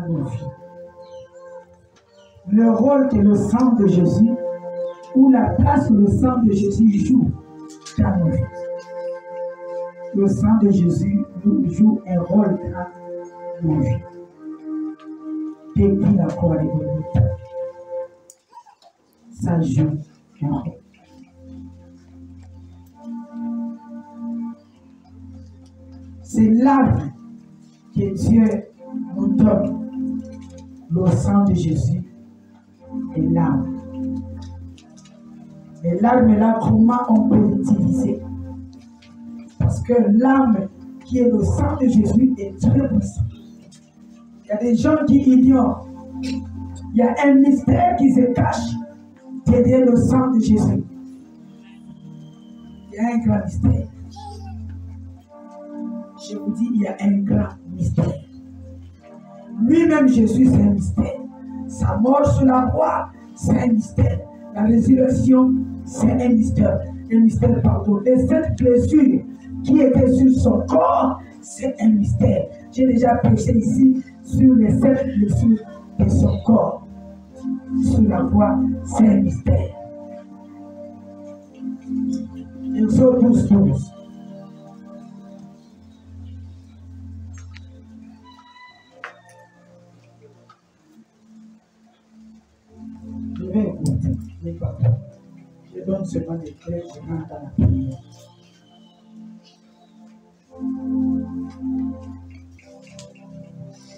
dans nos vies. Le rôle que le sang de Jésus, ou la place que le sang de Jésus joue dans nos vies. Le sang de Jésus joue un rôle dans nos vies. Depuis la croix de Golgotha, ça joue un rôle. C'est l'arme que Dieu nous donne. Le sang de Jésus est l'arme. Et l'arme là, comment on peut l'utiliser? Parce que l'arme qui est le sang de Jésus est très puissant. Il y a des gens qui ignorent. Il y a un mystère qui se cache derrière le sang de Jésus. Il y a un grand mystère. Je vous dis, il y a un grand mystère. Lui-même, Jésus, c'est un mystère. Sa mort sur la croix, c'est un mystère. La résurrection, c'est un mystère. Un mystère, pardon. Les 7 blessures qui étaient sur son corps, c'est un mystère. J'ai déjà prêché ici sur les 7 blessures de son corps. Sur la croix, c'est un mystère. Exode 12:12. Je vais écouter, mais pas. Je donne seulement des clés, je rentre dans la prière.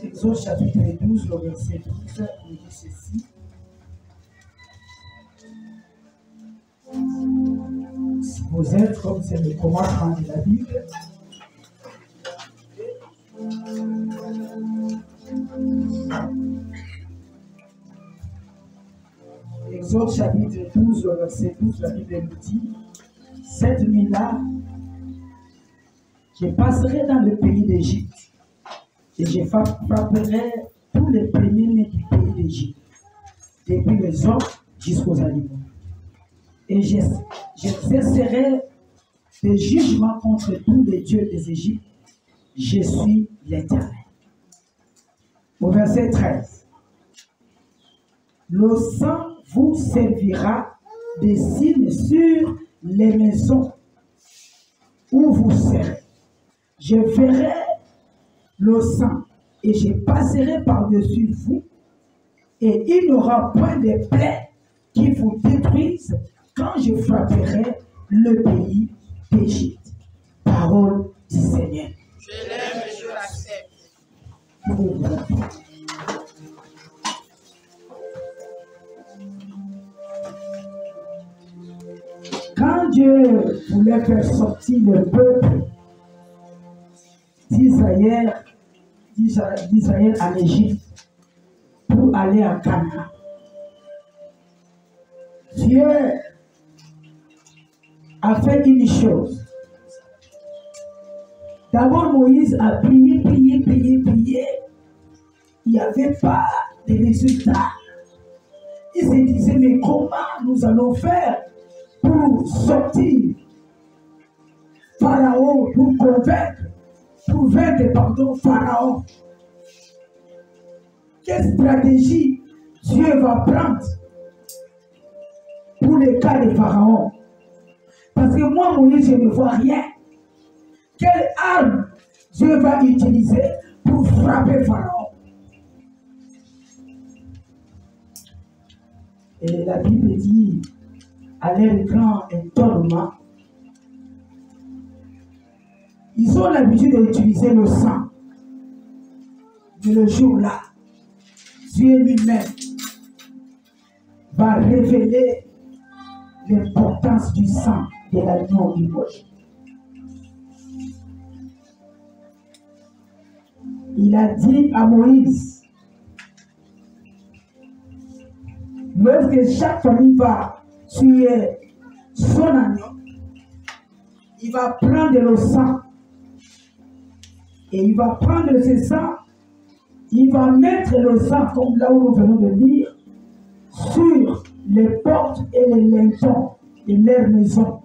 Exode chapitre 12, le verset 12, il dit ceci. Si vous êtes, comme c'est le commandement de la Bible, Exode chapitre 12, le verset 12, la Bible nous dit, cette nuit-là, je passerai dans le pays d'Égypte et je frapperai tous les premiers-nés du pays d'Égypte, depuis les hommes jusqu'aux animaux. Et j'exercerai des jugements contre tous les dieux des Égyptes. Je suis l'Éternel. Au verset 13. Le sang vous servira de signe sur les maisons où vous serez. Je verrai le sang et je passerai par-dessus vous, et il n'y aura point de plaies qui vous détruisent quand je frapperai le pays d'Égypte. Parole du Seigneur. Je l'aime et je l'accepte. Quand Dieu voulait faire sortir le peuple d'Israël en Égypte pour aller à Canaan, Dieu a fait une chose. D'abord, Moïse a prié. Il n'y avait pas de résultat. Il se disait, mais comment nous allons faire pour sortir Pharaon, pour vaincre Pharaon? Quelle stratégie Dieu va prendre pour le cas de Pharaon? Parce que moi, Moïse, je ne vois rien. Quelle arme Dieu va utiliser pour frapper Pharaon? Et la Bible dit, à leur grand étonnement, ils ont l'habitude d'utiliser le sang. Mais le jour-là, Dieu lui-même va révéler l'importance du sang de l'agneau immolé. Il a dit à Moïse, lorsque chaque famille va tuer son agneau, il va prendre le sang et il va prendre ce sang, il va mettre le sang, comme là où nous venons de lire, sur les portes et les lintons de leur maison.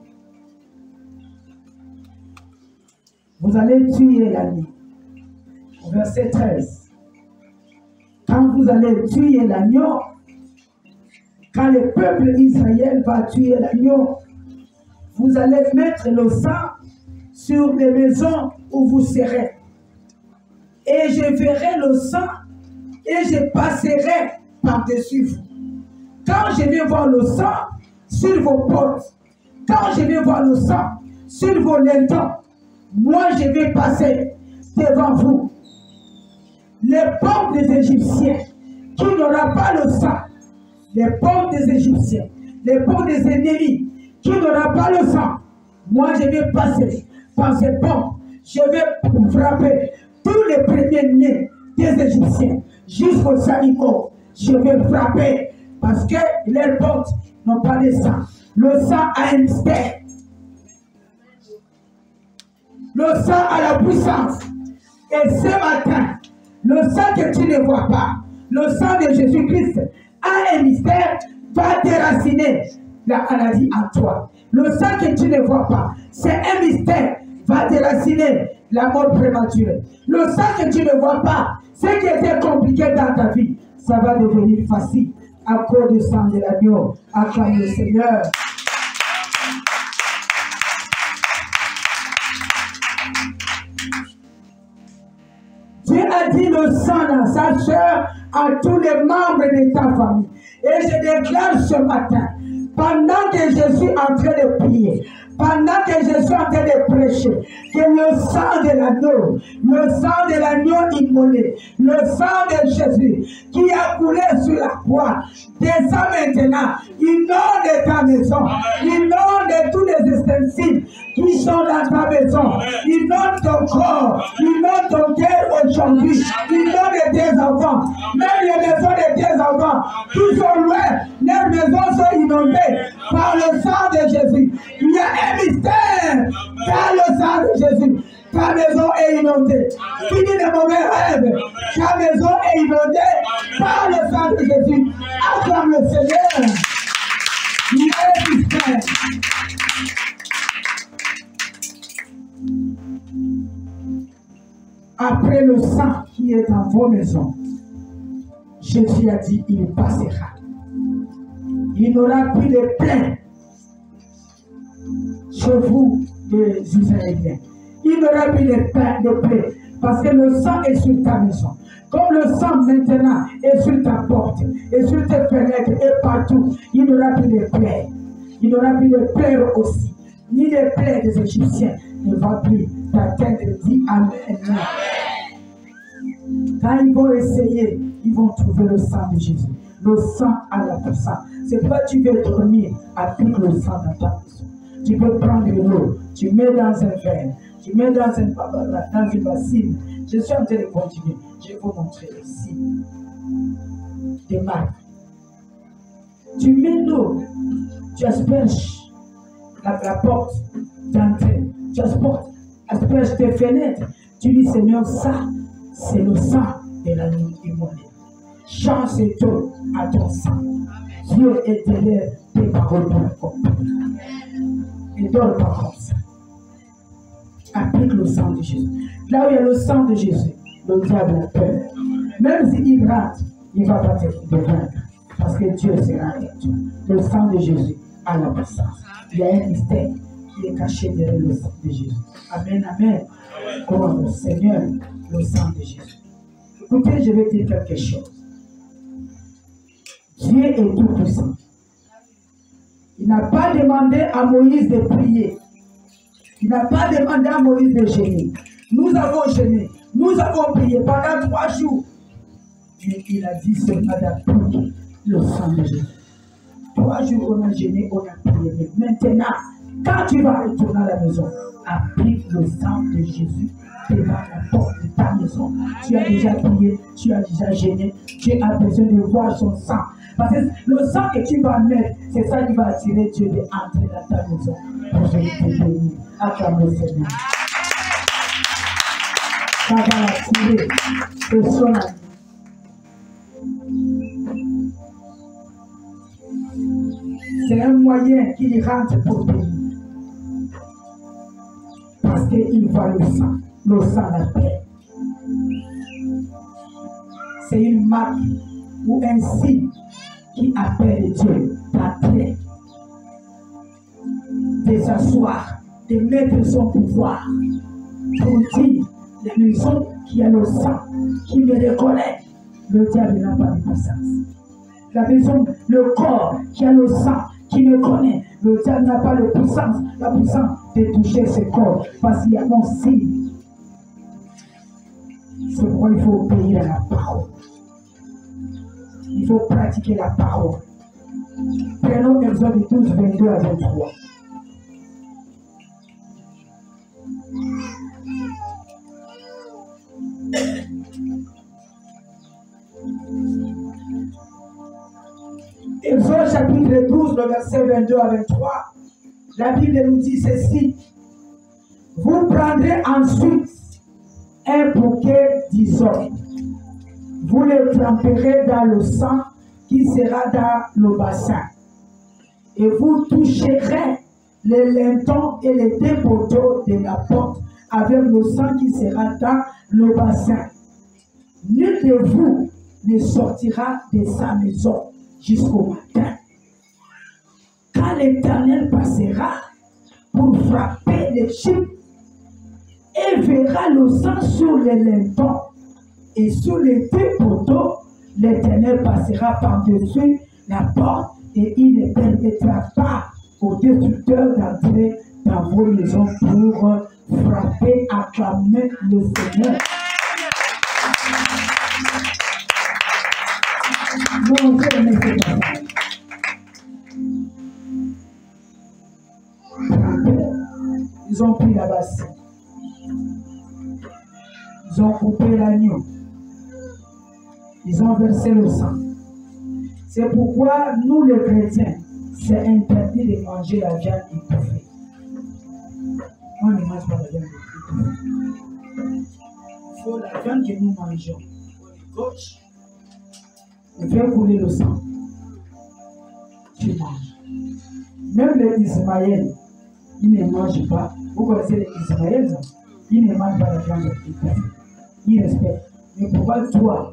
Vous allez tuer l'agneau. Verset 13. Quand vous allez tuer l'agneau, quand le peuple d'Israël va tuer l'agneau, vous allez mettre le sang sur les maisons où vous serez. Et je verrai le sang et je passerai par-dessus vous. Quand je vais voir le sang sur vos portes, quand je vais voir le sang sur vos lintons, moi je vais passer devant vous. Les peuples des Égyptiens qui n'aura pas le sang, les peuples des Égyptiens, les peuples des ennemis qui n'aura pas le sang, moi je vais passer par ces peuples, je vais frapper tous les premiers-nés des Égyptiens jusqu'aux animaux. Je vais frapper parce que leurs portes n'ont pas de sang. Le sang a un mystère. Le sang a la puissance. Et ce matin, le sang que tu ne vois pas, le sang de Jésus-Christ a un mystère, va déraciner la maladie en toi. Le sang que tu ne vois pas, c'est un mystère, va déraciner la mort prématurée. Le sang que tu ne vois pas, ce qui était compliqué dans ta vie, ça va devenir facile à cause du sang de l'agneau. Acclame le Seigneur. Dieu a dit le sang dans sa chair à tous les membres de ta famille. Et je déclare ce matin, pendant que je suis en train de prier, pendant que je suis en train de prêcher, que le sang de l'agneau immolé, le sang de Jésus qui a coulé sur la croix, descend maintenant, inonde ta maison, inonde tous les ustensiles qui sont dans ta maison, inonde ton corps, inonde ton cœur aujourd'hui, inonde tes enfants, même les maisons de tes enfants qui sont loin, leurs maisons sont inondées par le sang de Jésus. Il y a un mystère dans le sang de Jésus. Ta maison est inondée. Fini de mauvais rêves. Ta maison est inondée par le sang de Jésus. Acclame le Seigneur. Il y a un mystère. Après le sang qui est dans vos maisons, Jésus a dit, il passera. Il n'aura plus de plaie chez vous, les Israéliens. Il n'aura plus de plaie parce que le sang est sur ta maison. Comme le sang maintenant est sur ta porte, et sur tes fenêtres, et partout, il n'aura plus de plaie. Il n'aura plus de plaie aussi. Ni les plaies des Égyptiens ne va plus t'atteindre. Dis Amen. Quand ils vont essayer, ils vont trouver le sang de Jésus. Le sang à la puissance. C'est pourquoi tu veux dormir, applique le sang dans ta maison. Tu peux prendre de l'eau, tu mets dans un verre, tu mets dans une bassine. Je suis en train de continuer. Je vais vous montrer le signe des marques. Tu mets l'eau, tu asperges la porte d'entrée, tu asperges tes fenêtres. Tu dis, Seigneur, ça, c'est le sang de l'agneau immolé. Change tout à ton sang. Dieu est derrière tes paroles pour l'accomplir. Et donne pas comme ça. Applique le sang de Jésus. Là où il y a le sang de Jésus, le diable a peur. Même s'il rate, il ne va pas te vaincre. Parce que Dieu sera avec toi. Le sang de Jésus a la puissance. Il y a un mystère qui est caché derrière le sang de Jésus. Amen, amen. Comment le Seigneur, le sang de Jésus. Écoutez, je vais dire quelque chose. Dieu est tout puissant. Il n'a pas demandé à Moïse de prier. Il n'a pas demandé à Moïse de gêner. Nous avons gêné. Nous avons prié pendant 3 jours. Et il a dit seulement d'appliquer le sang de Jésus. 3 jours on a gêné, on a prié. Mais maintenant, quand tu vas retourner à la maison, applique le sang de Jésus devant la porte de ta maison. Tu as déjà prié, tu as déjà gêné, tu as besoin de voir son sang. Parce que le sang que tu vas mettre, c'est ça qui va attirer Dieu d'entrer dans ta maison pour venir te bénir. Acclame le Seigneur. Ça va attirer de son ami. C'est un moyen qu'il rentre pour bénir. Parce qu'il voit le sang la paix. c'est une marque ou un signe qui appelle Dieu d'entrer, de s'asseoir, de mettre son pouvoir pour dire la maison qui a le sang, qui me reconnaît, le diable n'a pas de puissance. La maison, le corps qui a le sang, qui me connaît, le diable n'a pas de puissance, la puissance de toucher ce corps, parce qu'il y a mon signe. C'est pourquoi il faut obéir à la parole. Il faut pratiquer la parole. Prenons Exode 12, 22 à 23. Exode chapitre 12, le verset 22 à 23. La Bible nous dit ceci. Vous prendrez ensuite un bouquet d'hysope. Vous le tremperez dans le sang qui sera dans le bassin. Et vous toucherez les lintons et les deux poteaux de la porte avec le sang qui sera dans le bassin. Nul de vous ne sortira de sa maison jusqu'au matin. Quand l'Éternel passera pour frapper l'Égypte et verra le sang sur les lintons et sur les deux poteaux, l'Éternel passera par-dessus la porte et il ne permettra pas aux destructeurs d'entrer dans vos maisons pour frapper, acclamer le Seigneur. Non, je ne sais pas ça. Ils ont pris la bassine. Ils ont coupé l'agneau. Ils ont versé le sang. C'est pourquoi nous les chrétiens, c'est interdit de manger la viande étouffée. On ne mange pas la viande étouffée. Il faut la viande que nous mangeons. Il faut les gauches. Il faut couler le sang. Tu manges. Même les Ismaël, ils ne mangent pas. Vous connaissez les Ismaël, non? Ils ne mangent pas la viande étouffée. Ils respectent. Mais pourquoi toi,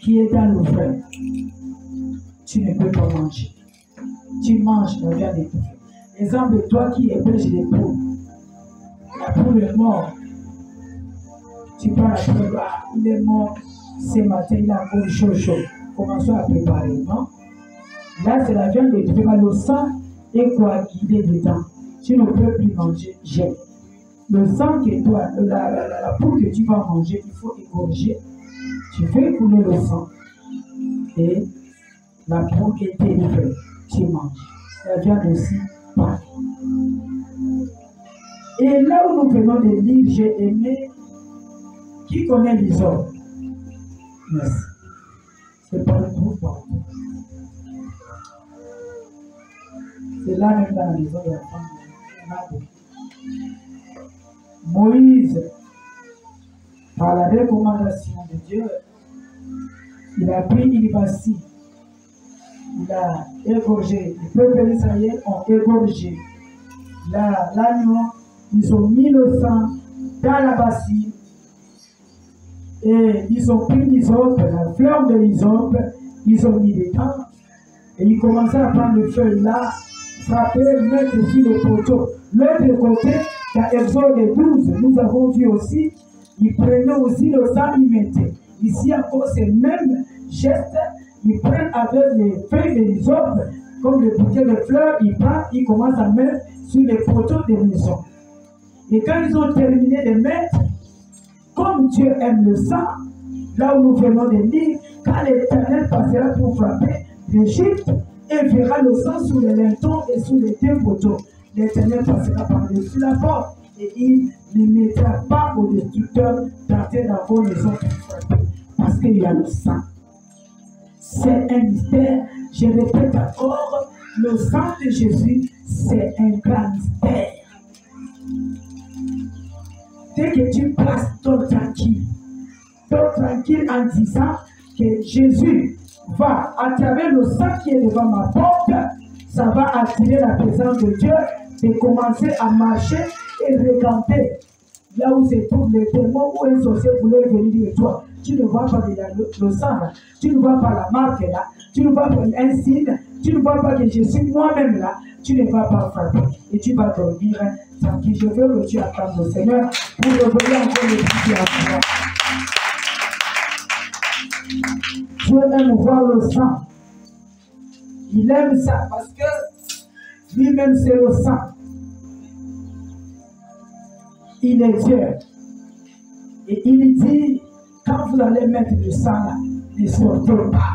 qui es dans le frère, tu ne peux pas manger? Tu manges la viande étouffée. Exemple, toi qui es berger des poules, la poule est morte. Tu prends la poule, il est mort ce matin, il a encore chaud. Commençons à préparer, non? Là, c'est la viande étouffée, mais le sang est coagulé dedans. Tu ne peux plus manger, jette. Le sang que toi, la poule que tu vas manger, il faut égorger. Tu fais couler le sang et la poule est délivrée. Tu manges. La viande aussi, pareil. Et là où nous venons de lire, j'ai aimé. Qui connaît l'hysope? Merci. C'est pas le tout partout. C'est là même dans la maison de la femme. Moïse, par la recommandation de Dieu, il a pris une bassine. Il a égorgé. Le peuple d'Israël ont égorgé l'agneau. Ils ont mis le sang dans la bassine. Et ils ont pris l'hysope, la fleur de l'hysope, ils ont mis dedans. Et ils commençaient à prendre le feuille là, frapper, mettre sur le poteau. L'autre côté, dans Exode 12, nous avons vu aussi, ils prenaient aussi le sang, ils mettaient. Ici encore, c'est le même geste. Ils prennent avec les feuilles de l'hysope, comme le bouquet de fleurs, ils prennent, ils commencent à mettre sur les poteaux de maison. Et quand ils ont terminé de mettre, comme Dieu aime le sang, là où nous venons de lire, quand l'Éternel passera pour frapper l'Égypte et verra le sang sur les lintons et sur les deux poteaux, l'Éternel passera par-dessus la porte et il ne mettra pas aux destructeurs d'entrer dans vos maisons pour frapper, parce qu'il y a le sang. C'est un mystère, je répète encore, le sang de Jésus, c'est un grand mystère. Dès que tu passes, dors tranquille en disant que Jésus va, à travers le sang qui est devant ma porte, ça va attirer la présence de Dieu et commencer à marcher et reganter là où se trouvent les démons ou un sorcier voulait venir de toi. tu ne vois pas le sang là, tu ne vois pas la marque là, tu ne vois pas un signe, tu ne vois pas que je suis moi-même là, tu ne vas pas frapper et tu vas dormir tranquille. Je veux que tu attendes le Seigneur pour revenir encore le petit à toi. Dieu aime voir le sang. Il aime ça parce que lui-même c'est le sang. Il est Dieu. Et il dit, quand vous allez mettre le sang là, ne sortez pas.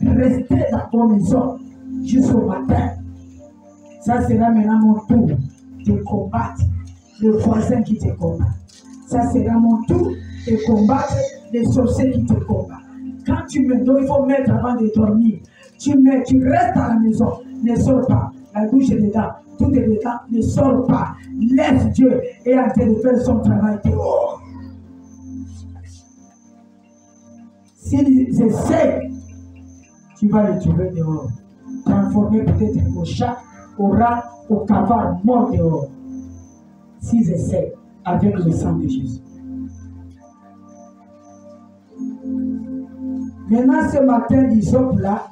Restez dans vos maisons jusqu'au matin. Ça sera maintenant mon tour de combattre le voisin qui te combat. Ça sera mon tour de combattre les sorciers qui te combattent. Quand tu me donnes, il faut mettre avant de dormir. Tu restes à la maison, ne sors pas. La douche est dedans, tout est dedans, ne sors pas. Laisse Dieu et en train de faire son travail dehors. S'ils essaient, tu vas les trouver dehors. Transformer peut-être au chat, au rat, au cavard mort dehors. S'ils essaient avec le sang de Jésus. Maintenant, ce matin, l'hysope là,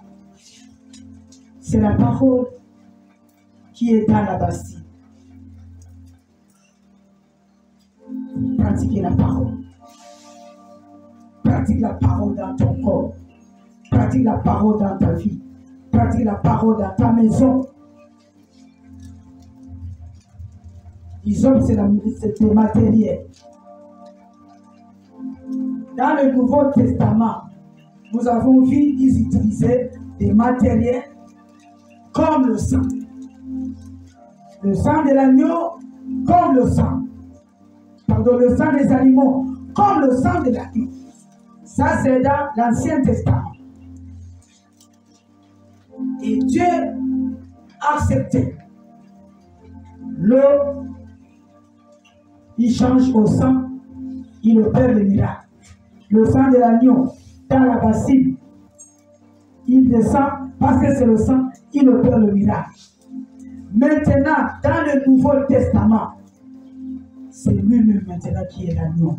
c'est la parole qui est dans la bastille. Pratiquez la parole. Pratique la parole dans ton corps. Pratique la parole dans ta vie. Pratique la parole dans ta maison. L'hysope, c'est le matériel. Dans le Nouveau Testament, nous avons vu qu'ils utilisaient des matériels comme le sang. Le sang de l'agneau comme le sang. Pardon, le sang des animaux comme le sang de l'agneau. Ça, c'est dans l'Ancien Testament. Et Dieu a accepté. L'eau, il change au sang, il opère le miracle. Le sang de l'agneau dans la bassine, il descend parce que c'est le sang, il opère le miracle. Maintenant, dans le Nouveau Testament, c'est lui-même maintenant qui est l'agneau,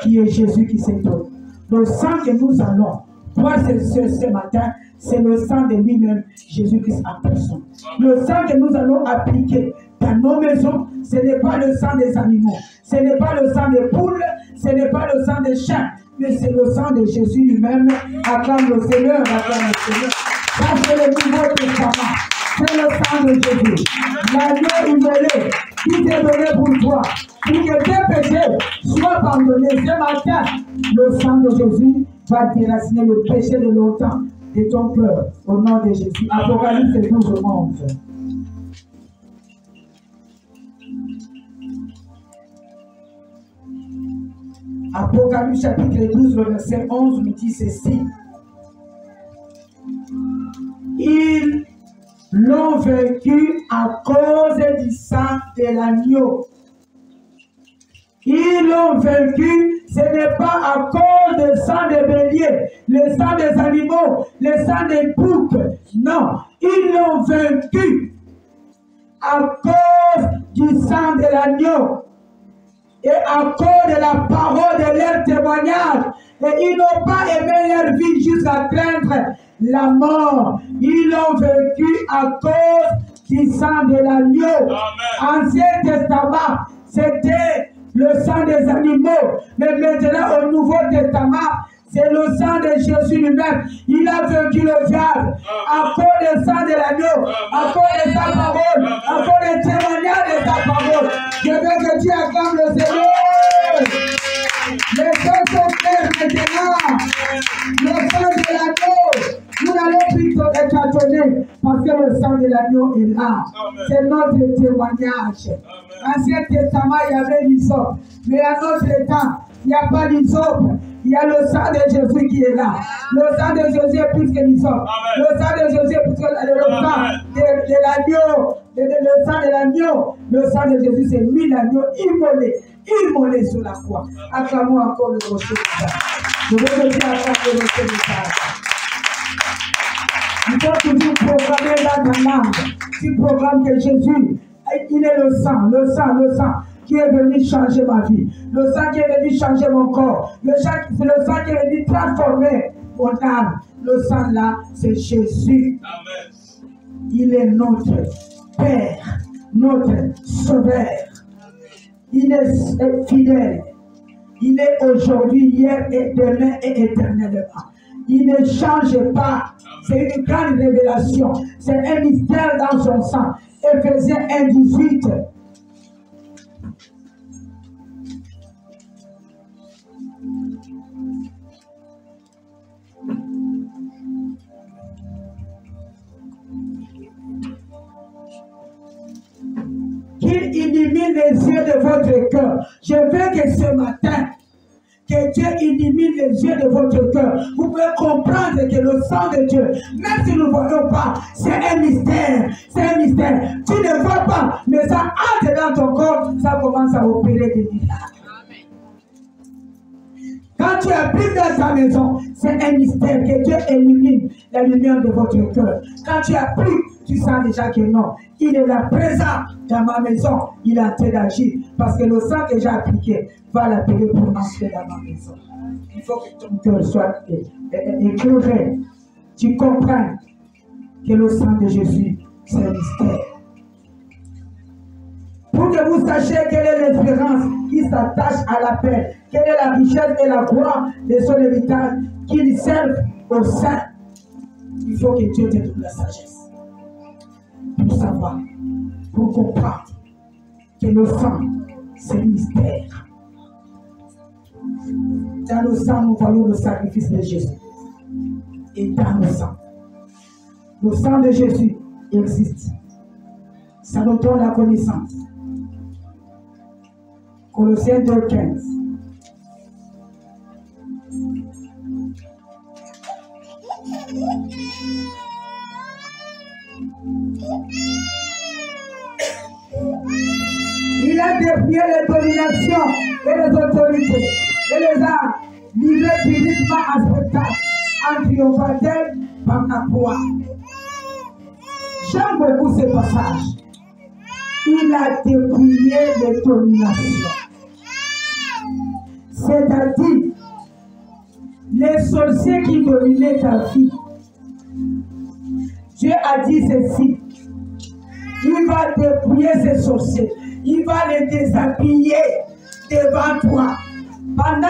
qui est Jésus qui s'est donné. Le sang que nous allons voir ce matin, c'est le sang de lui-même, Jésus-Christ en personne. Le sang que nous allons appliquer dans nos maisons, ce n'est pas le sang des animaux, ce n'est pas le sang des poules, ce n'est pas le sang des chiens, mais c'est le sang de Jésus lui-même. Acclame le Seigneur, acclame le Seigneur. Ça, c'est le Nouveau Testament. C'est le sang de Jésus. L'agneau immolé qui t'est donné pour toi, pour que tes péchés soient pardonnés. Ce matin, le sang de Jésus va déraciner le péché de longtemps de ton cœur. Au nom de Jésus. Apocalypse 12, 11. Apocalypse chapitre 12, le verset 11 nous dit ceci. Ils l'ont vaincu à cause du sang de l'agneau. Ils l'ont vaincu, ce n'est pas à cause du sang des béliers, le sang des animaux, le sang des boucs. Non, ils l'ont vaincu à cause du sang de l'agneau. Et à cause de la parole de leur témoignage, et ils n'ont pas aimé leur vie jusqu'à craindre la mort. Ils l'ont vécu à cause du sang de l'agneau. Ancien Testament, c'était le sang des animaux. Mais maintenant, au Nouveau Testament, c'est le sang de Jésus lui-même. Il a vaincu le diable à cause du sang de l'agneau, à cause de sa parole, à cause du témoignage de sa parole. Je veux que tu acclames le Seigneur. Les choses sont claires maintenant. Le sang de l'agneau, nous n'allons plus écartonner parce que le sang de l'agneau est là. C'est notre témoignage. Ancien Testament, il y avait l'hysope. Mais à notre temps, il n'y a pas d'hysope. Il y a le sang de Jésus qui est là. Le sang de Jésus est plus que l'hysope. Le sang de Jésus est plus que le sang de l'agneau. Le sang de l'agneau. Le sang de Jésus, c'est lui l'agneau immolé sur la croix. Acclamons encore le rocher de ça. Je veux te dire encore le rocher de ça. Il faut toujours programmer dans ta langue. Tu programmes que Jésus, il est le sang, le sang, le sang. qui est venu changer ma vie. Le sang qui est venu changer mon corps. C'est le sang qui est venu transformer mon âme. Le sang là, c'est Jésus. Amen. Il est notre Père, notre Sauveur. Il est fidèle. Il est aujourd'hui, hier et demain et éternellement. Il ne change pas. C'est une grande révélation. C'est un mystère dans son sang. Éphésiens 1:18. Qu'il illumine les yeux de votre cœur. Je veux que ce matin, que Dieu illumine les yeux de votre cœur. Vous pouvez comprendre que le sang de Dieu, même si nous ne voyons pas, c'est un mystère. C'est un mystère. Tu ne vois pas, mais ça entre dans ton corps, ça commence à opérer des miracles. Quand tu appliques dans ta maison, c'est un mystère que Dieu illumine la lumière de votre cœur. Quand tu appliques, tu sens déjà que non. Il est là présent dans ma maison. Il est en train d'agir. Parce que le sang que j'ai appliqué va l'appeler pour entrer dans ma maison. Il faut que ton cœur soit éclairé. Tu comprends que le sang de Jésus, c'est un mystère. Pour que vous sachiez quelle est l'espérance qui s'attache à la paix, quelle est la richesse et la gloire de son héritage qu'il serve au sein. Il faut que Dieu te donne la sagesse pour savoir, pour comprendre que le sang, c'est un mystère. Dans le sang, nous voyons le sacrifice de Jésus. Et dans le sang de Jésus existe. Ça nous donne la connaissance. Colossiens 2:15. Il a défié les dominations et les autorités et les a livrés publiquement à spectacle en triomphant d'elle par la croix. J'aime beaucoup ce passage. Il a dépouillé les dominations. C'est-à-dire, les sorciers qui dominaient ta vie. Dieu a dit ceci. Il va dépouiller ces sorciers. Il va les déshabiller devant toi. Pendant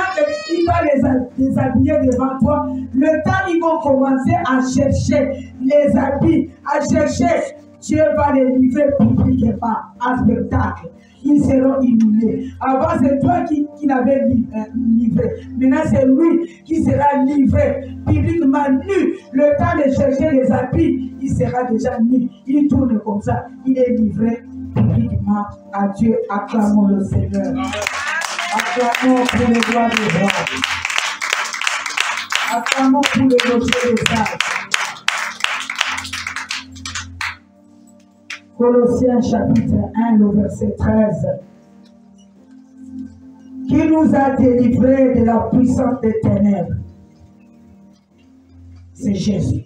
qu'il va les déshabiller devant toi, le temps ils vont commencer à chercher les habits, à chercher. Dieu va les livrer publiquement en spectacle. Ils seront humiliés. Avant, c'est toi qui l'avais livré. Maintenant, c'est lui qui sera livré publiquement nu. Le temps de chercher les habits, il sera déjà nu. Il tourne comme ça. Il est livré publiquement à Dieu. Acclamons le Seigneur. Acclamons pour les gloires de roi. Acclamons pour le rocher des sages. Colossiens chapitre 1, le verset 13. Qui nous a délivrés de la puissance des ténèbres. C'est Jésus.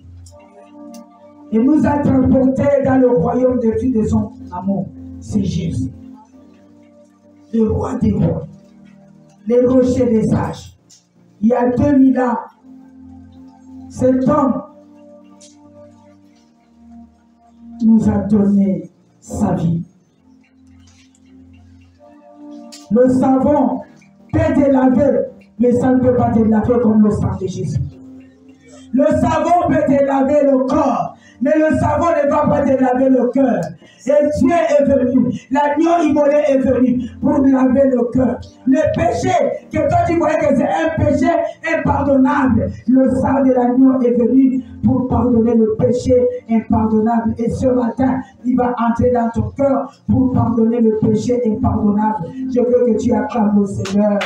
Il nous a transportés dans le royaume de Dieu de son amour. C'est Jésus. Le roi des rois. Le rocher des sages. Il y a 2000 ans, cet homme nous a donné sa vie. Le savon peut te laver, mais ça ne peut pas te laver comme le sang de Jésus. Le savon peut te laver le corps, mais le savon ne va pas te laver le cœur. Et Dieu est venu, l'agneau immolé est venu pour laver le cœur. Le péché, que toi tu voyais que c'est un péché impardonnable, le sang de l'agneau est venu pour pardonner le péché impardonnable. Et ce matin, il va entrer dans ton cœur pour pardonner le péché impardonnable. Je veux que tu acclames le Seigneur.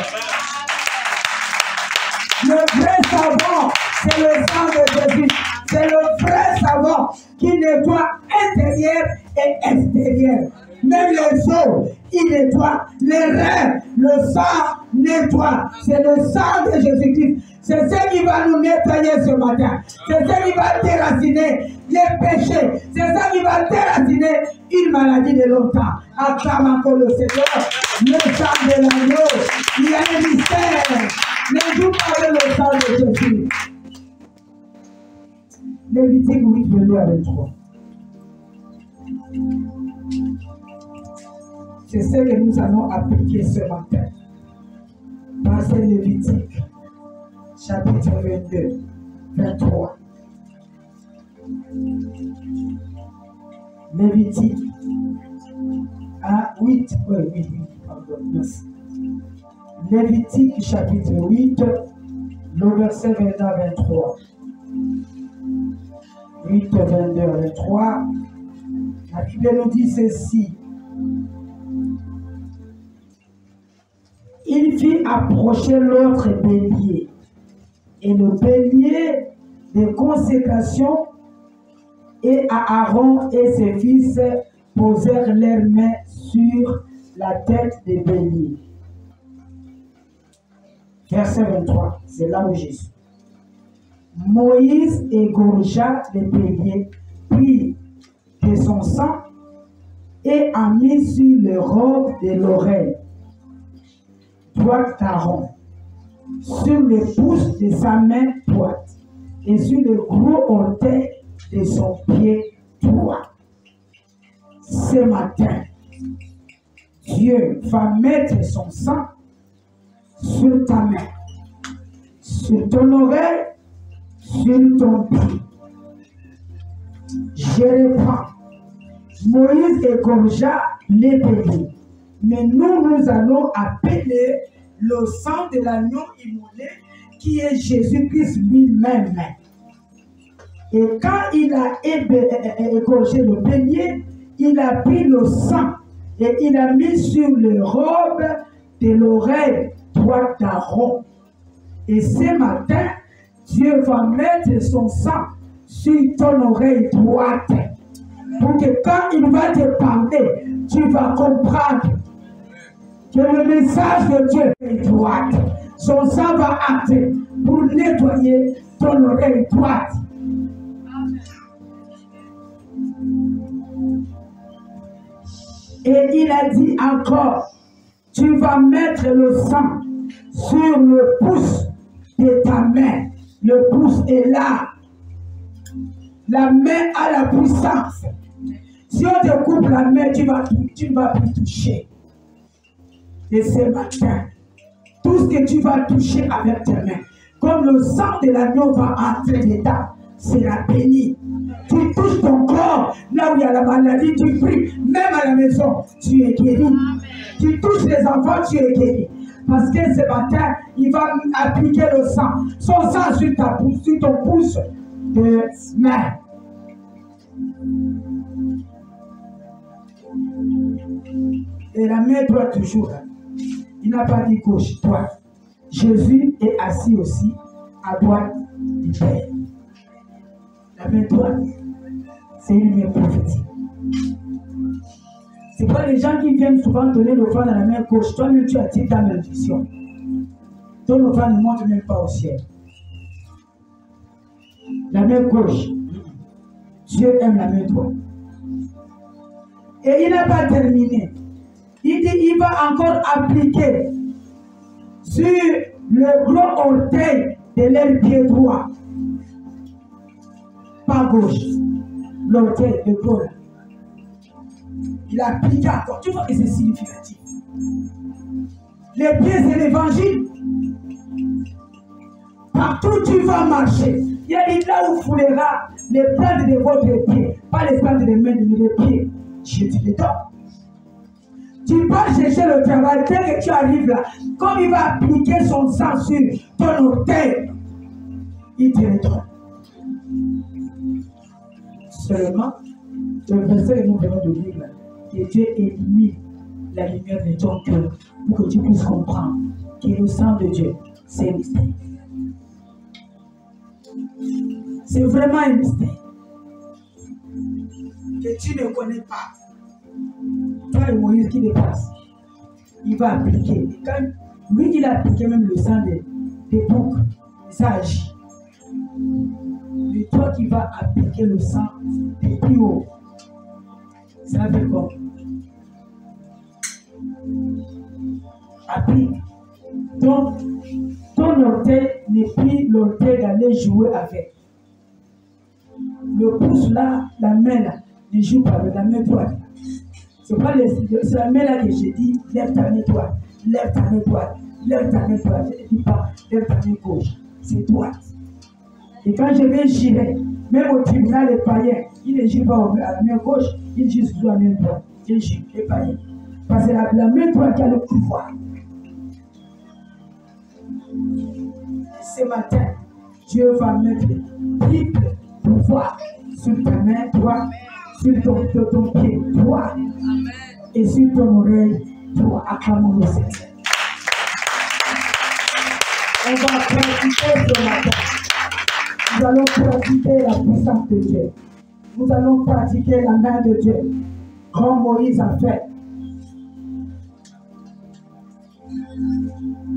Le vrai savon, c'est le sang de Jésus. C'est le vrai savon qui nettoie intérieur et extérieur. Même les os, il nettoie. Les reins, le sang nettoie. C'est le sang de Jésus-Christ C'est ce qui va nous nettoyer ce matin. C'est ce qui va déraciner les péchés. C'est ça qui va déraciner une maladie de longtemps. Acclame encore le Seigneur. Le sang de l'agneau. Il y a un mystère. Ne joue pas avec le sang de Jésus. Lévitique 8, 22 à 23. C'est ce que nous allons appliquer ce matin. Verset Lévitique, chapitre 22, 23. Lévitique 8, pardon, merci. Lévitique chapitre 8, le verset 22 à 23. 8, 22 à 23. La Bible nous dit ceci. Il fit approcher l'autre bélier, et le bélier de consécration, et Aaron et ses fils posèrent leurs mains sur la tête des béliers. Verset 23, c'est là où Jésus. Moïse égorgea le bélier, prit de son sang et a mis sur le robe de l'oreille droite d'Aaron, sur le pouce de sa main droite et sur le gros orteil de son pied droit. Ce matin, Dieu va mettre son sang sur ta main, sur ton oreille, sur ton pied. Je reprends. Moïse égorgea les béliers. Mais nous allons appeler le sang de l'agneau immolé qui est Jésus-Christ lui-même. Et quand il a égorgé le bélier, il a pris le sang et il a mis sur le robe de l'oreille droite d'Aaron. Et ce matin, Dieu va mettre son sang sur ton oreille droite. Pour que quand il va te parler, tu vas comprendre que le message de Dieu est droite. Son sang va acter pour nettoyer ton oreille droite. Et il a dit encore, tu vas mettre le sang sur le pouce de ta main. Le pouce est là. La main a la puissance. Si on te coupe la main, tu ne vas plus toucher. Et ce matin, tout ce que tu vas toucher avec tes mains, comme le sang de l'agneau va entrer dedans, sera béni. Tu touches ton corps, là où il y a la maladie, tu pries, même à la maison, tu es guéri. Tu touches les enfants, tu es guéri. Parce que ce matin, il va appliquer le sang. Son sang sur ton pouce de main. Et la main doit toujours. Il n'a pas dit gauche, droite. Jésus est assis aussi à droite du Père. La main droite, c'est une main prophétique. C'est pas les gens qui viennent souvent donner l'offrande à la main gauche. Toi-même, tu attires ta malédiction. Ton offrande ne monte même pas au ciel. La main gauche, Dieu aime la main droite. Et il n'a pas terminé. Il dit il va encore appliquer sur le gros orteil de leur pied droit. Pas gauche. L'orteil, le gros là. Il a appliqué encore. Tu vois que c'est significatif. Les pieds, c'est l'évangile. Partout où tu vas marcher, il a dit là où vous foulerez les plantes de votre pied, pas les plantes des mains, mais les pieds. Je te le donne. Tu vas chercher le travail, dès que tu arrives là, comme il va appliquer son sang sur ton orteil, il te le donne. Seulement, le verset que nous venons de lire là, que Dieu élimine la lumière de ton cœur pour que tu puisses comprendre que le sang de Dieu, c'est un mystère. C'est vraiment un mystère que tu ne connais pas. Toi et Moïse qui dépasse, il va appliquer. Quand lui, il a appliqué même le sang des boucs, ça agit. Mais toi qui vas appliquer le sang des plus hauts, ça fait quoi? Applique. Donc, ton orteil n'est plus l'orteil d'aller jouer avec. Le pouce là, la main là, ne joue pas avec la main droite. C'est la main là que j'ai dit, lève ta main droite, lève ta main droite, lève ta main droite. Je ne dis pas, lève ta main gauche, c'est droite. Et quand je vais gérer, même au tribunal, les païens, ils ne jouent pas à la main gauche, ils jouent sur la main droite. Ils jouent, les païens. Parce que la main droite qui a le pouvoir. Ce matin, Dieu va mettre triple pouvoir sur ta main droite, sur ton pied droit et sur ton oreille droite. Acclamons le Seigneur. On va pratiquer ce matin. Nous allons pratiquer la puissance de Dieu. Nous allons pratiquer la main de Dieu, comme Moïse a fait.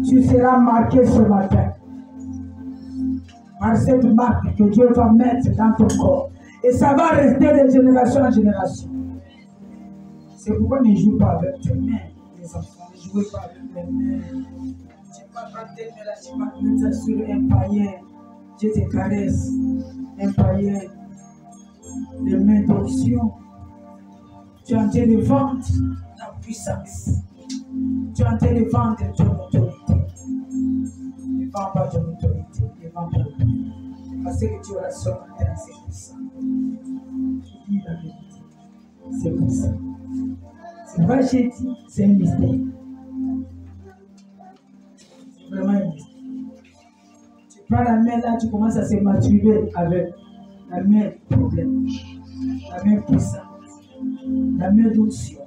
Tu seras marqué ce matin par cette marque que Dieu va mettre dans ton corps. Et ça va rester de génération en génération. C'est pourquoi ne joue pas avec tes mains, les enfants. Ne jouez pas avec tes mains. Tu ne vas pas tes mains là, tu vas mettre ça sur un païen. Dieu te caresse. Un païen. Les mains d'onction. Tu es en train de vendre la puissance. Tu es en train de vendre ton autorité. Ne vends pas ton autorité. Ne vends pas. Parce que tu auras ce matin, c'est pour ça. Je dis la vérité. C'est pour ça. C'est pas j'ai dit, c'est un mystère. C'est vraiment un mystère. Tu prends la main là, tu commences à se masturber avec la main problème, la main puissante, la main d'onction.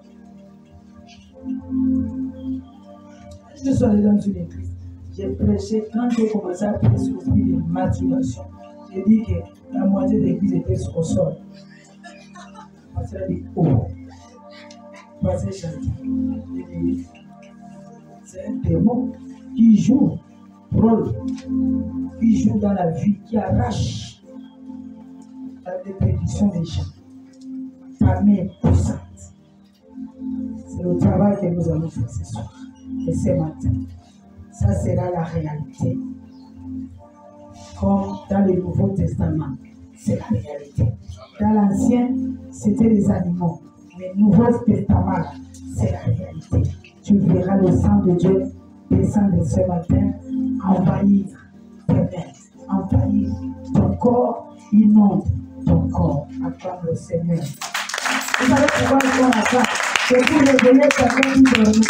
Je suis allé dans une église. J'ai prêché, quand j'ai commencé à prêcher sur l'esprit de masturbation, j'ai dit que la moitié de l'église était au sol. Parce qu'elle a dit, oh, parce que c'est un démon qui joue rôle, qui joue dans la vie, qui arrache la déperdition des gens. Ta main puissante. C'est le travail que nous allons faire ce soir et ce matin. Ça sera la réalité. Comme dans le Nouveau Testament, c'est la réalité. Dans l'Ancien, c'était les animaux. Mais le Nouveau Testament, c'est la réalité. Tu verras le sang de Dieu descendre ce matin, envahir tes mains, envahir ton corps, inonde ton corps. Acclame le Seigneur. Vous allez pouvoir voir la fin. C'est pour révéler quelqu'un qui dormit.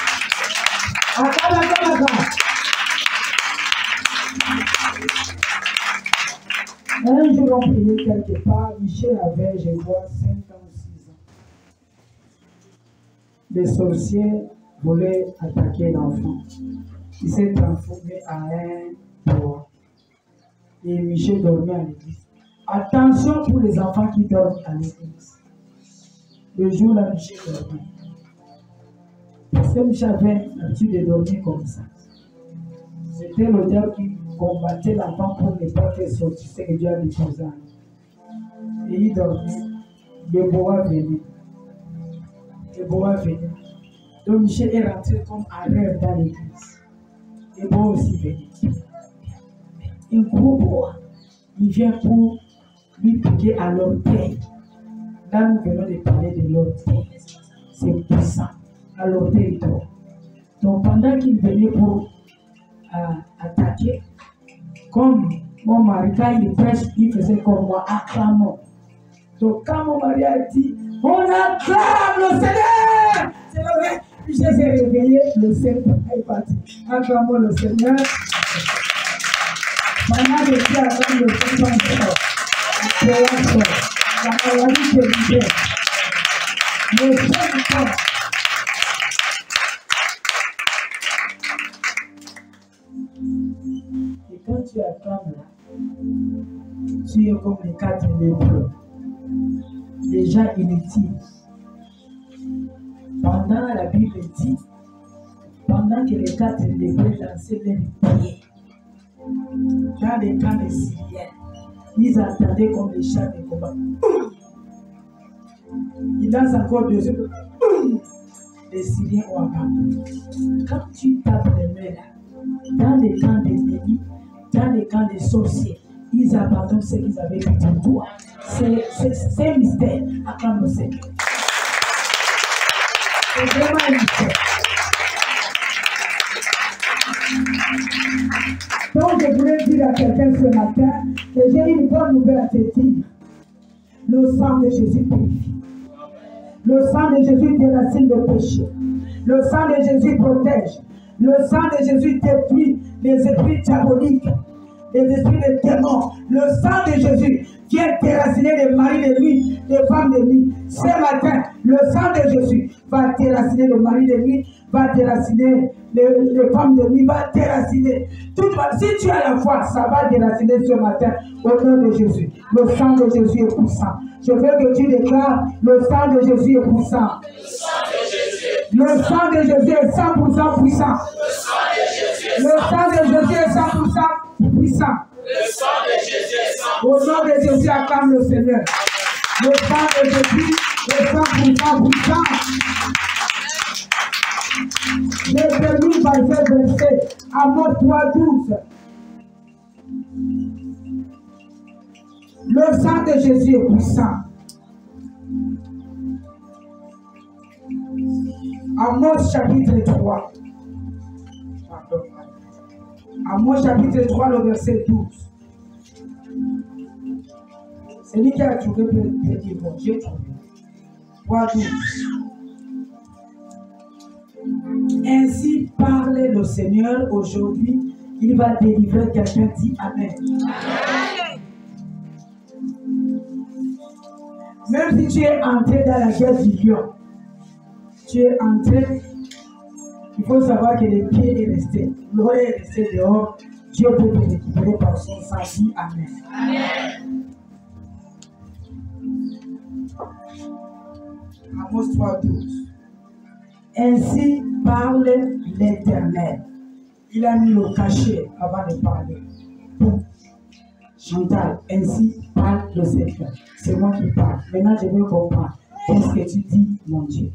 Acclame. Un jour, on priait quelque part. Michel avait, je vois, 5 ans ou 6 ans. Les sorciers voulaient attaquer l'enfant. Il s'est transformé en un roi. Et Michel dormait à l'église. Attention pour les enfants qui dorment à l'église. Le jour-là, Michel dormait. Parce que Michel avait l'habitude de dormir comme ça. C'était le diable qui combattait l'enfant pour ne pas faire sortir ce que Dieu a déposé. Et il dormait. Le boa venait. Donc Michel est rentré comme un rêve dans l'église. Le boa aussi venait. Un gros boa, il vient pour lui piquer à l'orteil. Là, nous venons de parler de l'orteil. C'est puissant. À l'orteil droit. Donc pendant qu'il venait pour attaquer, comme mon mari, quand il prêche, il faisait comme moi, acclamons. Donc quand mon mari a dit, on acclame le Seigneur, c'est vrai, puis je s'est réveillé, le Seigneur est parti. Acclamons le Seigneur. Maintenant, je suis avec le Seigneur. La maladie de Dieu. Le Seigneur. Et quand tu acclames là, tu es comme les 4 lépreux, des gens inutiles. Pendant la Bible dit, pendant que les 4 lépreux dansaient leurs pieds, Dans les camps des Syriens, ils attendaient comme les chars de combat. Il lance encore 2 secondes. Les Syriens ont abandonné. Quand tu tapes les mains là, dans les camps des ennemis, dans les camps des sorciers, ils abandonnent ce qu'ils avaient fait pour toi. C'est un mystère. Acclame le Seigneur. C'est vraiment un mystère. Donc je voulais dire à quelqu'un ce matin que j'ai une bonne nouvelle à te dire. Le sang de Jésus purifie. Le sang de Jésus déracine le péché. Le sang de Jésus protège. Le sang de Jésus détruit les esprits diaboliques, les esprits de démons. Le sang de Jésus vient déraciner les maris de nuit, les femmes de nuit. Ce matin, le sang de Jésus va déraciner le mari de nuit, va déraciner les femmes de nuit, va déraciner. Si tu as la foi, ça va déraciner ce matin au nom de Jésus. Le sang de Jésus est puissant. Je veux que tu déclares, le sang de Jésus est puissant. Le sang de Jésus est 100% puissant. Le sang de Jésus est 100% puissant. Au nom de Jésus, acclame le Seigneur. Le sang de Jésus est 100% puissant. Je termine par ce verset, Amos 3:12. Le sang de Jésus est puissant. Amos chapitre 3. Amos chapitre 3, le verset 12. Celui qui a trouvé peut dire, bon, j'ai trouvé. 3:12. Ainsi parle le Seigneur aujourd'hui, il va délivrer quelqu'un, dit Amen. Amen. Même si tu es entré dans la guerre du lion, tu es entré, il faut savoir que le pied est resté, l'oreille est resté dehors, Dieu peut te récupérer par son sang, dit Amen. Amen. Amos 3:12. Ainsi parle l'Éternel. Il a mis le cachet avant de parler. Bon. Chantal, ainsi parle le Seigneur. C'est moi qui parle. Maintenant, je veux comprendre. Qu'est-ce que tu dis, mon Dieu?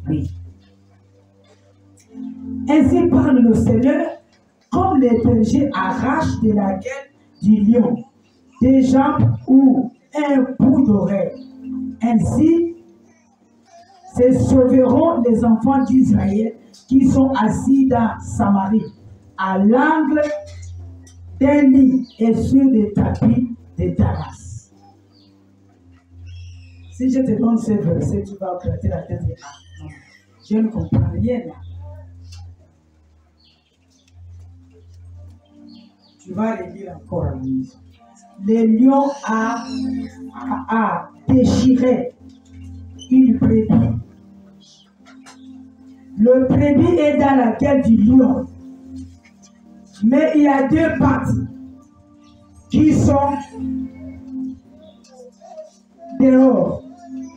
Oui. Ainsi parle le Seigneur, comme les bergers arrachent de la gueule du lion des jambes ou un bout d'oreille. Ainsi, se sauveront les enfants d'Israël qui sont assis dans Samarie, à l'angle d'un lit et sur des tapis de Damas. Si je te donne ce verset, tu vas éclater la tête et non, je ne comprends rien là. Tu vas le lire encore à la maison. Le lion a déchiré une brebis. Le brebis est dans la gueule du lion. Mais il y a 2 pattes qui sont dehors,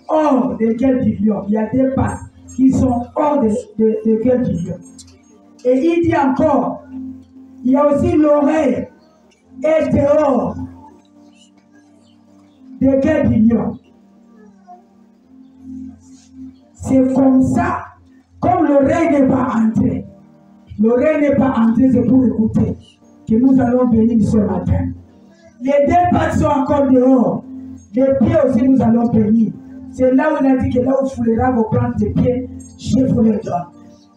hors de gueule du lion. Il y a 2 pattes qui sont hors de gueule du lion. Et il dit encore, il y a aussi l'oreille est dehors de gueule du lion. C'est comme ça. Comme l'oreille n'est pas entrée, l'oreille n'est pas entrée, c'est pour écouter que nous allons bénir ce matin. Les 2 pattes sont encore dehors, les pieds aussi nous allons bénir. C'est là où il a dit que là où foulera vos plantes de pieds, je vous les donne.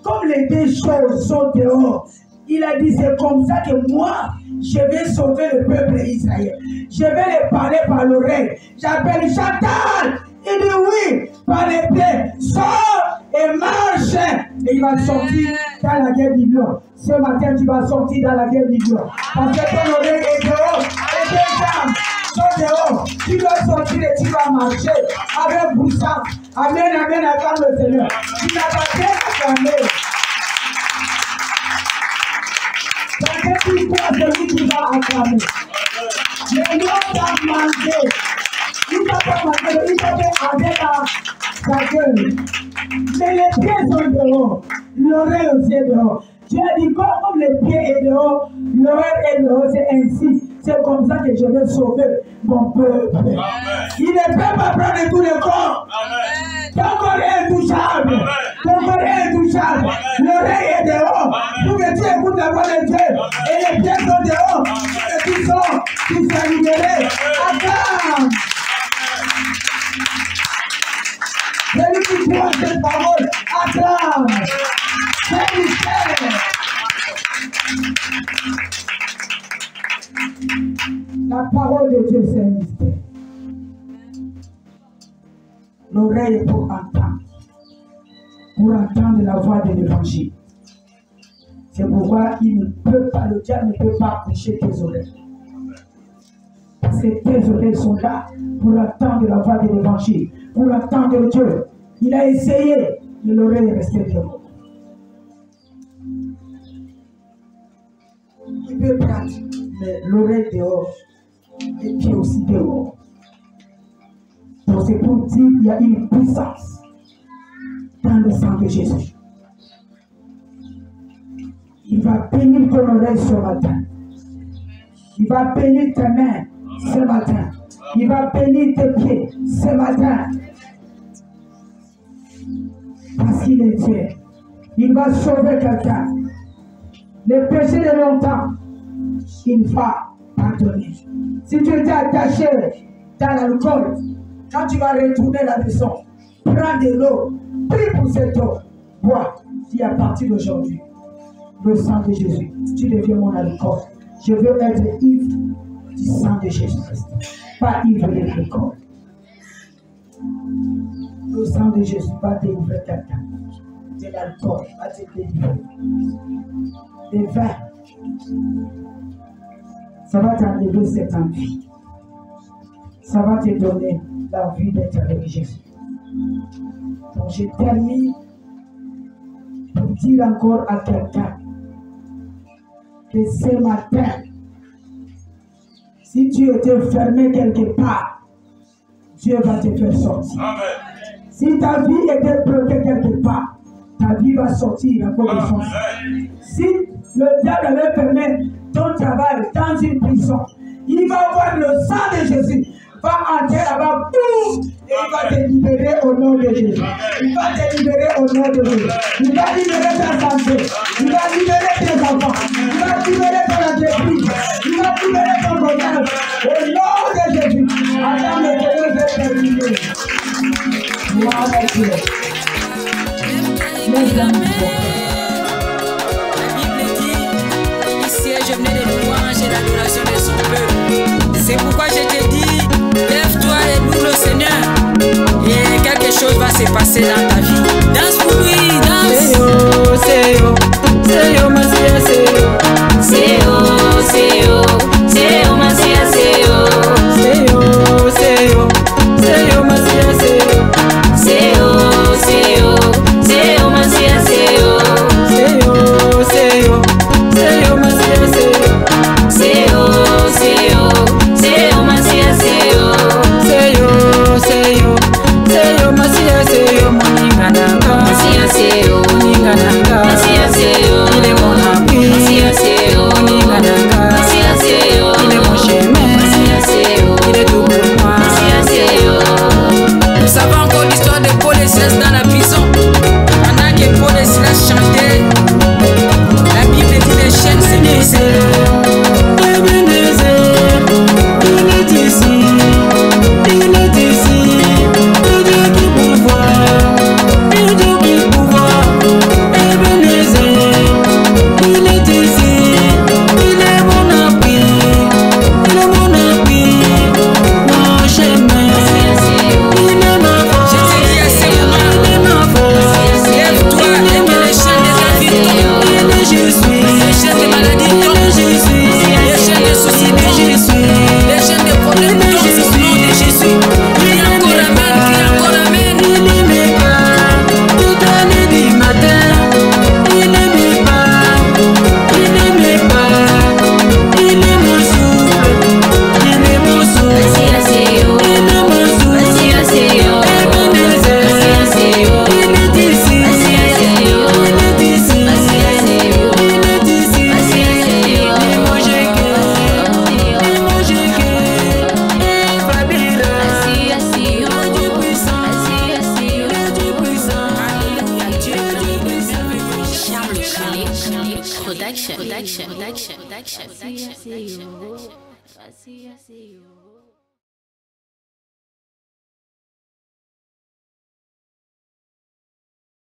Comme les 2 choses sont dehors, il a dit c'est comme ça que moi, je vais sauver le peuple d'Israël. Je vais les parler par l'oreille. J'appelle Chantal. Il dit oui, par les pieds, sors et marche. Et il va sortir dans la guerre du lion. Ce matin, tu vas sortir dans la guerre du lion. Parce que ton oreille est dehors et tes jambes sont dehors. Tu vas sortir et tu vas marcher avec puissance. Amen, amen, acclame le Seigneur. Tu n'as pas bien acclamé. Parce que tu crois celui qui va acclamer. Le lion t'a mangé. Il t'a pas mangé, il t'a fait arder ta gueule. Mais les pieds sont dehors, l'oreille aussi est dehors. Dieu a dit, comme les pieds est dehors, l'oreille est dehors, c'est ainsi. C'est comme ça que je vais sauver mon peuple. Amen. Il ne peut pas prendre tous les corps. Ton corps est intouchable. Ton corps est intouchable. L'oreille est dehors. Pour que tu écoutes la voix de Dieu. Et les pieds sont dehors. Et tu sors, tu seras libéré. Attends. Celui qui croit cette parole, acclame. C'est mystère. La parole de Dieu, c'est un mystère. L'oreille est pour entendre la voix de l'évangile. C'est pourquoi il ne peut pas, le diable ne peut pas empêcher tes oreilles. Parce que tes oreilles sont là pour entendre la voix de l'évangile, pour entendre Dieu. Il a essayé, mais l'oreille est restée dehors. Il peut prendre, mais l'oreille dehors, les pieds aussi dehors. Donc c'est pour dire qu'il y a une puissance dans le sang de Jésus. Il va bénir ton oreille ce matin. Il va bénir tes mains ce matin. Il va bénir tes pieds ce matin. Parce qu'il est Dieu. Il va sauver quelqu'un. Les péchés de longtemps, il va pardonner. Si tu étais attaché dans l'alcool, quand tu vas retourner à la maison, prends de l'eau, prie pour cette eau, bois. Si à partir d'aujourd'hui, le sang de Jésus, tu deviens mon alcool. Je veux être ivre du sang de Jésus-Christ, pas ivre de l'alcool. Le sang de Jésus va délivrer quelqu'un. De l'alcool va te délivrer. Le vin, ça va t'enlever cette envie. Ça va te donner l'envie d'être avec Jésus. Donc je termine pour dire encore à quelqu'un que ce matin, si tu étais fermé quelque part, Dieu va te faire sortir. Amen. Si ta vie était bloquée quelque part, ta vie va sortir à cause de son sang. Si le diable avait fermé ton travail dans une prison, il va voir le sang de Jésus, va entrer là-bas, boum, et il va te libérer au nom de Jésus. Il va te libérer au nom de Jésus. Il va libérer ta santé. Il va libérer tes enfants. Il va libérer ton entreprise. Il va libérer ton commerce. Au nom de Jésus. Attends, le Seigneur est terminé. Gloire à Dieu. La Bible dit, il siège venait de louanges et l'adoration de son peuple. C'est pourquoi je te dis, lève-toi et loue le Seigneur. Et quelque chose va se passer dans ta vie. Danse pour lui, danse. C'est Masia, c'est Masia, Masia, Production.